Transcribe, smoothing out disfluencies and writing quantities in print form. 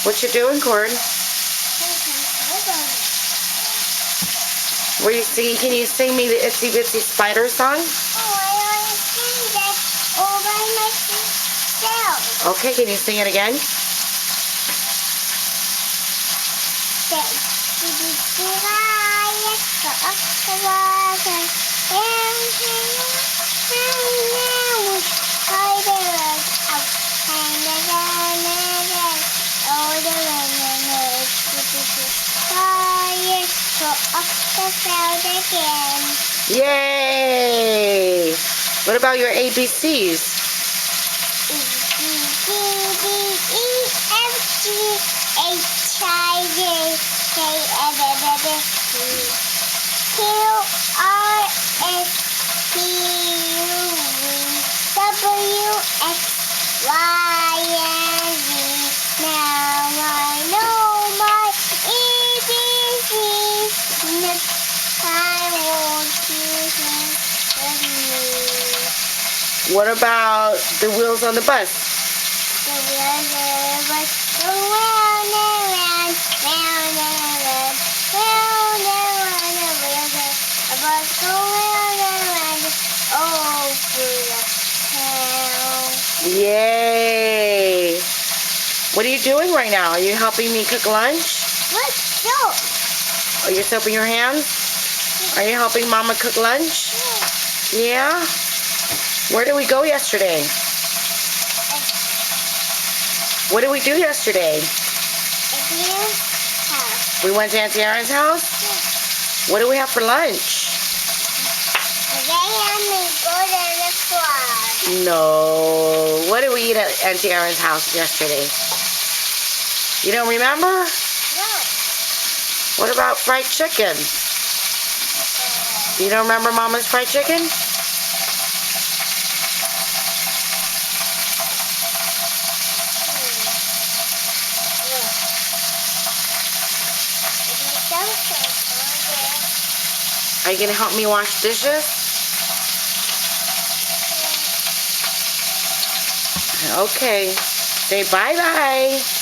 What you doing, Cord? Were you singing? Can you sing me the Itsy Bitsy Spider song? Oh, I want to sing that all by myself. Okay, can you sing it again? Yay! What about your ABCs? What about the wheels on the bus? The wheels on the bus go round and round, round and round, round and round. The wheels on the bus go round and round, over the town. Yay! What are you doing right now? Are you helping me cook lunch? What? No. Are you soaping your hands? Are you helping Mama cook lunch? Yeah? Where did we go yesterday? What did we do yesterday? House. We went to Auntie Erin's house? Yeah. What do we have for lunch? They had me go to the club. No. What did we eat at Auntie Erin's house yesterday? You don't remember? No. What about fried chicken? You don't remember Mama's fried chicken? Are you going to help me wash dishes? Okay. Say bye-bye.